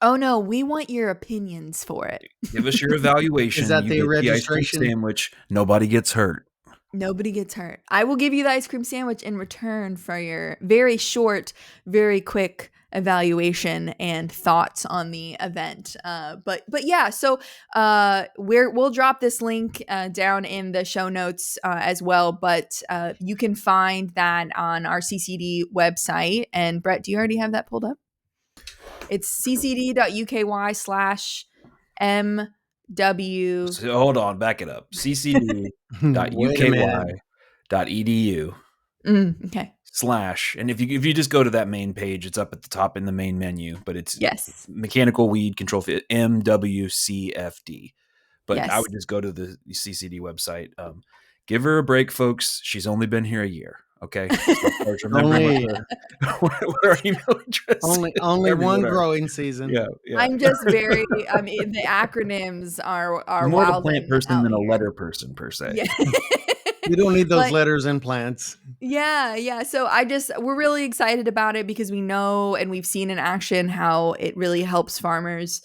A: Oh no, we want your opinions for it.
C: Give us your
B: Is
C: evaluation.
B: that
C: You
B: the
C: get the ice cream
B: registration?
C: sandwich. Nobody gets hurt.
A: Nobody gets hurt. I will give you the ice cream sandwich in return for your very short, very quick evaluation and thoughts on the event. But yeah, so we'll drop this link down in the show notes as well. But you can find that on our CCD website. And Brett, do you already have that pulled up? It's ccd.uky/MW.
C: So hold on, back it up.
B: Wait a minute.
C: ccd.uky.edu
A: Okay.
C: / and if you just go to that main page, it's up at the top in the main menu, but it's
A: Yes.
C: mechanical weed control fit MWCFD. But I
A: Yes.
C: would just go to the CCD website. Give her a break, folks. She's only been here a year. Okay, so remembering
B: Only
C: what our email address is.
B: only
C: Remembering
B: one
C: what our-
B: growing season.
C: yeah.
A: I'm just very, I mean, the acronyms are
C: You're more of a
A: wilding
C: plant person
A: out
C: than a
A: here.
C: letter person per se.
A: Yeah.
B: You don't need those
A: But
B: letters and plants.
A: yeah. So we're really excited about it because we know and we've seen in action how it really helps farmers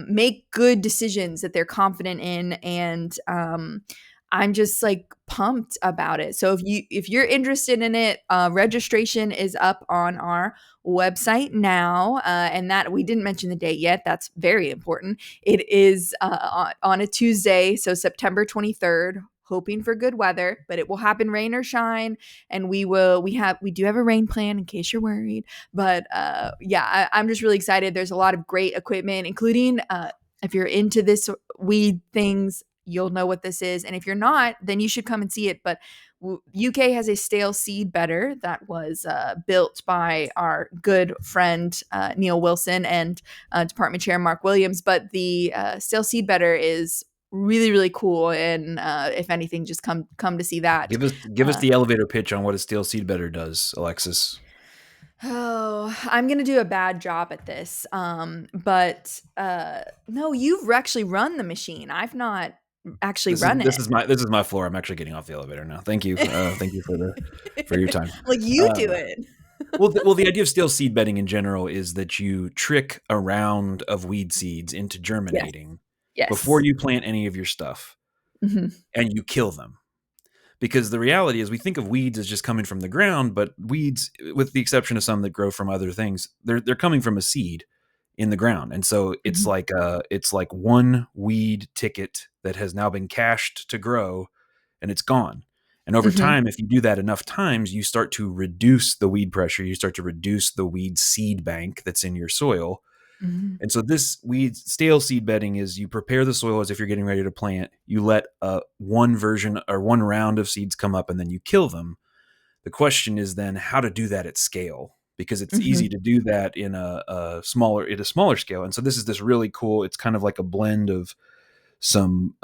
A: make good decisions that they're confident in. And I'm just like pumped about it. So if you're interested in it, registration is up on our website now, and that we didn't mention the date yet. That's very important. It is on a Tuesday, so September 23rd. Hoping for good weather, but it will happen rain or shine, and we do have a rain plan in case you're worried. But I'm just really excited. There's a lot of great equipment, including if you're into this weed things, you'll know what this is. And if you're not, then you should come and see it. But UK has a stale seed bedder that was built by our good friend Neil Wilson and Department Chair Mark Williams. But the stale seed bedder is really, really cool. And if anything, just come to see that.
C: Give us the elevator pitch on what a steel seed bedder does, Alexis.
A: Oh, I'm gonna do a bad job at this. But no, you've actually run the machine. I've not actually run
C: This
A: it.
C: is my floor. I'm actually getting off the elevator now. Thank you. Thank you for your time.
A: Like you do it.
C: Well, the idea of steel seed bedding in general is that you trick a round of weed seeds into
A: Yes.
C: germinating before
A: Yes.
C: you plant any of your stuff,
A: Mhm.
C: and you kill them. Because the reality is we think of weeds as just coming from the ground, but weeds, with the exception of some that grow from other things, they're coming from a seed in the ground. And so it's
A: Mhm.
C: like one weed ticket that has now been cached to grow, and it's gone. And over
A: Mhm.
C: time, if you do that enough times, you start to reduce the weed pressure, you start to reduce the weed seed bank that's in your soil.
A: Mhm.
C: And so this stale seed bedding is you prepare the soil as if you're getting ready to plant. You let one version or one round of seeds come up, and then you kill them. The question is then how to do that at scale, because it's easy
A: Mhm.
C: to do that in a smaller scale. And so this really cool. It's kind of like a blend of some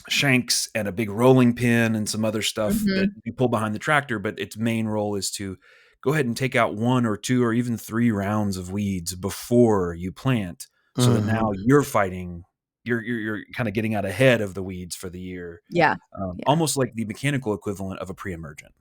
C: shanks and a big rolling pin and some other stuff that
A: Mhm.
C: you pull behind the tractor, but its main role is to go ahead and take out 1 or 2 or even 3 rounds of weeds before you plant, so that now
B: Mhm.
C: you're fighting, you're kind of getting out ahead of the weeds for the year,
A: Yeah. Yeah.
C: almost like the mechanical equivalent of a pre-emergent.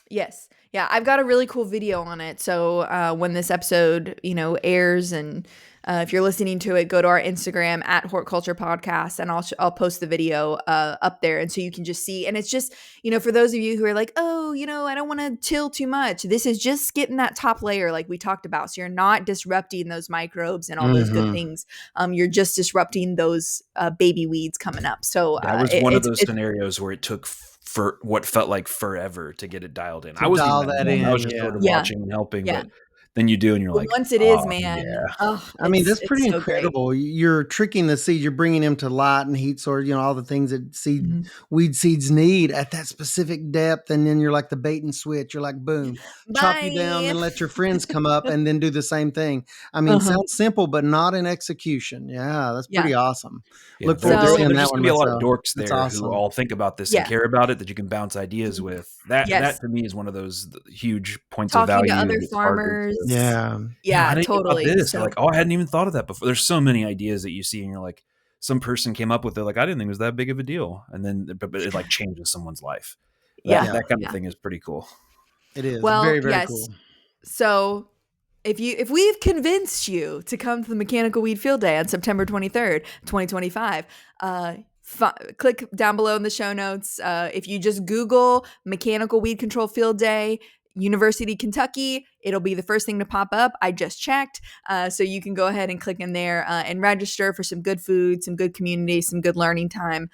A: Yes. Yeah, I've got a really cool video on it. So when this episode, airs, and if you're listening to it, go to our Instagram at Horticulture Podcast, and I'll post the video up there, and so you can just see. And it's just, for those of you who are like, oh, I don't want to till too much. This is just getting that top layer, like we talked about. So you're not disrupting those microbes and all those good
B: Hmm.
A: things. You're just disrupting those baby weeds coming up. So
C: That was one of those scenarios where it took for what felt like forever to get it dialed in. I
B: To
C: wasn't even
B: dial
C: that
B: that
C: involved. I was
B: in,
C: just
B: yeah.
C: sort of
A: yeah,
C: watching and helping,
A: yeah.
C: but then you do, and you're
A: But
C: like,
A: once it is,
C: oh
A: man,
C: yeah,
A: oh,
B: I mean, that's
A: it's
B: pretty
A: so great.
B: incredible. You're tricking the seed. You're bringing them to light and heat source, all the things that
A: Mhm.
B: weed seeds need at that specific depth. And then you're like the bait and switch. You're like, boom, chop you down,
A: Bye.
B: then let your friends come up and then do the same thing. I mean,
A: Uh-huh.
B: sounds simple, but not in execution. Yeah, that's
A: Yeah.
B: pretty awesome.
C: yeah.
B: Look forward to
A: So
B: seeing
C: There's
B: that
C: just
B: one
C: gonna be a lot of
B: myself.
C: dorks
B: That's
C: there who
B: awesome.
C: all think about this and
A: yeah.
C: care about it that you can bounce ideas with. That
A: Yes.
C: to me is one of those huge points of
A: Talking to
C: value.
A: other
C: That's harder
A: farmers.
C: to.
B: Yeah.
C: Yeah, I
A: Yeah,
C: didn't think about
A: totally.
C: this. Or
A: So
C: like, oh, I hadn't even thought of that before. There's so many ideas that you see, and you're like, some person came up with it. Like, I didn't think it was that big of a deal, and then but it like changes someone's life. That
A: yeah.
B: Yeah,
C: that kind of
A: Yeah.
C: thing is pretty cool.
B: it is.
A: Well,
B: Very, very
A: yes.
B: cool.
A: So if we've convinced you to come to the Mechanical Weed Field Day on September 23rd, 2025, click down below in the show notes. If you just Google Mechanical Weed Control Field Day, University, Kentucky, it'll be the first thing to pop up. I just checked. So you can go ahead and click in there and register for some good food, some good community, some good learning time.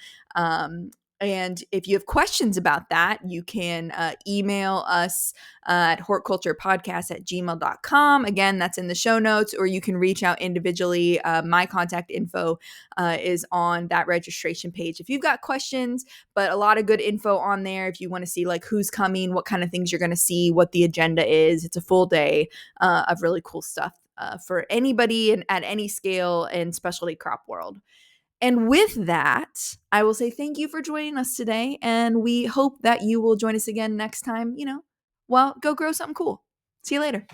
A: And if you have questions about that, you can email us at horticulturepodcast@gmail.com. Again, that's in the show notes, or you can reach out individually. My contact info is on that registration page. If you've got questions, but a lot of good info on there. If you want to see like who's coming, what kind of things you're going to see, what the agenda is, it's a full day of really cool stuff for anybody and at any scale in specialty crop world. And with that, I will say thank you for joining us today. And we hope that you will join us again next time. Well, go grow something cool. See you later.